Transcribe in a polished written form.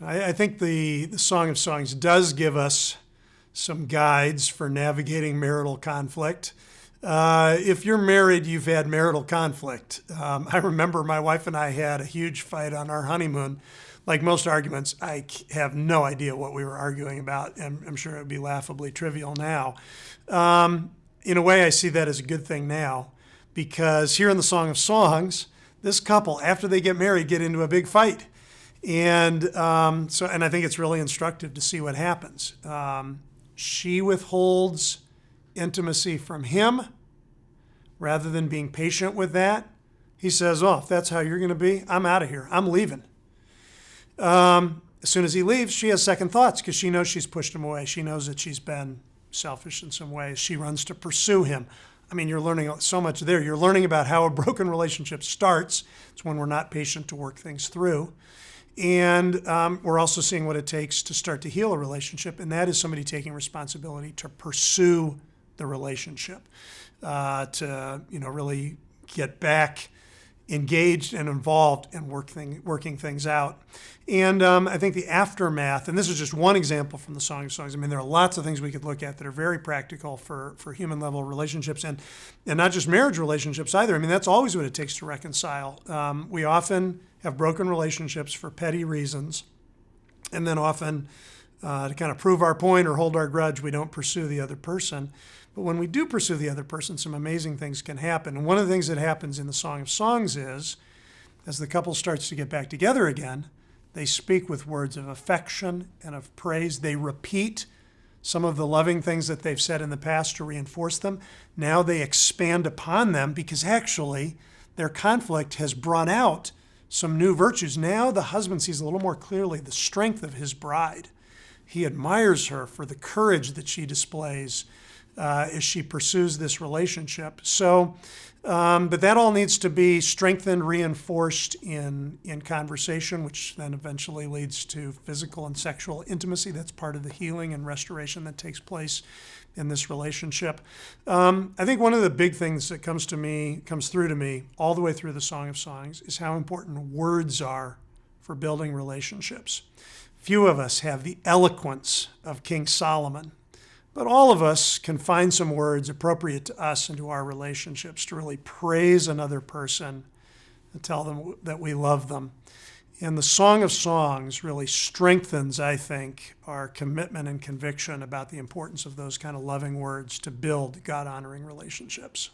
I think the Song of Songs does give us some guides for navigating marital conflict. If you're married, you've had marital conflict. I remember my wife and I had a huge fight on our honeymoon. Like most arguments, I have no idea what we were arguing about, and I'm sure it would be laughably trivial now. In a way, I see that as a good thing now, because here in the Song of Songs, this couple, after they get married, get into a big fight. And and I think it's really instructive to see what happens. She withholds intimacy from him rather than being patient with that. He says, oh, if that's how you're going to be, I'm out of here. I'm leaving. As soon as he leaves, she has second thoughts because she knows she's pushed him away. She knows that she's been selfish in some ways. She runs to pursue him. I mean, you're learning so much there. You're learning about how a broken relationship starts. It's when we're not patient to work things through. And we're also seeing what it takes to start to heal a relationship, and that is somebody taking responsibility to pursue the relationship, to really get back engaged and involved and working things out. And I think the aftermath, and this is just one example from the Song of Songs. I mean, there are lots of things we could look at that are very practical for human level relationships and not just marriage relationships either. I mean, that's always what it takes to reconcile. We often have broken relationships for petty reasons, and then often to kind of prove our point or hold our grudge, we don't pursue the other person. But when we do pursue the other person, some amazing things can happen. And one of the things that happens in the Song of Songs is, as the couple starts to get back together again, they speak with words of affection and of praise. They repeat some of the loving things that they've said in the past to reinforce them. Now they expand upon them because actually their conflict has brought out some new virtues. Now the husband sees a little more clearly the strength of his bride. He admires her for the courage that she displays as she pursues this relationship. So, but that all needs to be strengthened, reinforced in conversation, which then eventually leads to physical and sexual intimacy. That's part of the healing and restoration that takes place in this relationship. I think one of the big things that comes through to me all the way through the Song of Songs is how important words are for building relationships. Few of us have the eloquence of King Solomon, but all of us can find some words appropriate to us and to our relationships to really praise another person and tell them that we love them. And the Song of Songs really strengthens, I think, our commitment and conviction about the importance of those kind of loving words to build God-honoring relationships.